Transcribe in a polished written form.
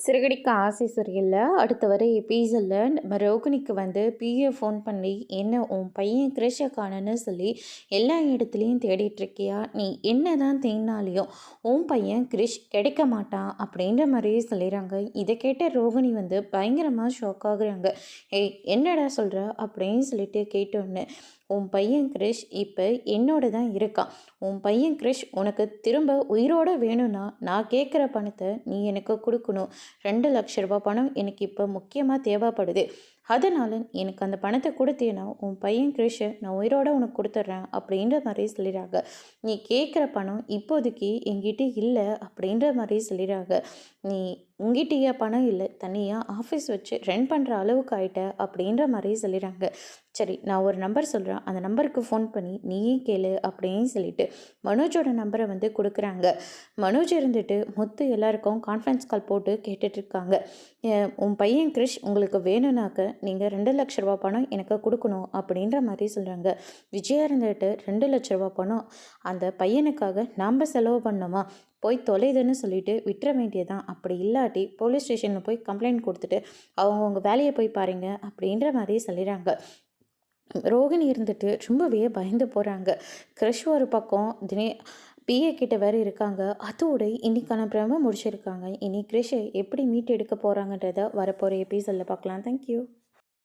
சிறகடிக்க ஆசை சரியில்லை. அடுத்த வர எபிசோடில் நம்ம ரோகிணிக்கு வந்து பிஏ ஃபோன் பண்ணி என்ன உன் பையன் கிரிஷை காணோன்னு சொல்லி எல்லா இடத்துலையும் தேடிட்டுருக்கியா, நீ என்ன தான் தேடினாலையும் உன் பையன் கிரிஷ் கிடைக்க மாட்டான் அப்படின்ற மாதிரியே சொல்லிடுறாங்க. இதை கேட்ட ரோகிணி வந்து பயங்கரமாக ஷாக் ஆகுறாங்க. ஏய் என்னடா சொல்கிற அப்படின்னு சொல்லிட்டு கேட்டோன்னு, உன் பையன் கிரிஷ் இப்போ என்னோட தான் இருக்கான். உன் பையன் கிரிஷ் உனக்கு திரும்ப உயிரோடு வேணும்னா நான் கேட்குற பணத்தை நீ எனக்கு கொடுக்கணும். 2,00,000 பணம் எனக்கு இப்போ முக்கியமாக தேவைப்படுது. அதனால் எனக்கு அந்த பணத்தை கொடுத்தேன்னா உன் பையன் கிரிஷை நான் உயிரோடு உனக்கு கொடுத்துட்றேன் அப்படின்ற மாதிரி சொல்லிடுறாங்க. நீ கேட்குற பணம் இப்போதைக்கு என்கிட்ட இல்லை அப்படின்ற மாதிரி சொல்லிடுறாங்க. நீ உங்ககிட்டயே பணம் இல்லை, தனியாக ஆஃபீஸ் வச்சு ரன் பண்ணுற அளவுக்கு ஆயிட்ட அப்படின்ற மாதிரி சொல்லிடுறாங்க. சரி நான் ஒரு நம்பர் சொல்கிறேன், அந்த நம்பருக்கு ஃபோன் பண்ணி நீயே கேளு அப்படின்னு சொல்லிட்டு மனோஜோட நம்பரை வந்து கொடுக்குறாங்க. மனோஜ் இருந்துட்டு முத்து எல்லாருக்கும் கான்ஃபரன்ஸ் கால் போட்டு கேட்டுட்ருக்காங்க. உன் பையன் கிரிஷ் உங்களுக்கு வேணும்னாக்க நீங்கள் 2,00,000 பணம் எனக்கு கொடுக்கணும் அப்படின்ற மாதிரி சொல்கிறாங்க. விஜயா இருந்துட்டு 2,00,000 பணம் அந்த பையனுக்காக நாம் செலவு பண்ணோமா, போய் தொலைதுன்னு சொல்லிட்டு விட்டுற வேண்டியதான். அப்படி இல்லாட்டி போலீஸ் ஸ்டேஷனில் போய் கம்ப்ளைண்ட் கொடுத்துட்டு அவங்கவுங்க வேலையை போய் பாருங்க அப்படின்ற மாதிரி சொல்லிடுறாங்க. ரோகிணி இருந்துட்டு ரொம்பவே பயந்து போகிறாங்க. கிரிஷ் ஒரு பக்கம் பிஏ கிட்ட வேறு இருக்காங்க. அதோட இன்னைக்கான பிரம முடிச்சிருக்காங்க. இனி கிரிஷை எப்படி மீட்டு எடுக்க போகிறாங்கன்றத வரப்போகிற எபிசோடில் பார்க்கலாம். தேங்க்யூ.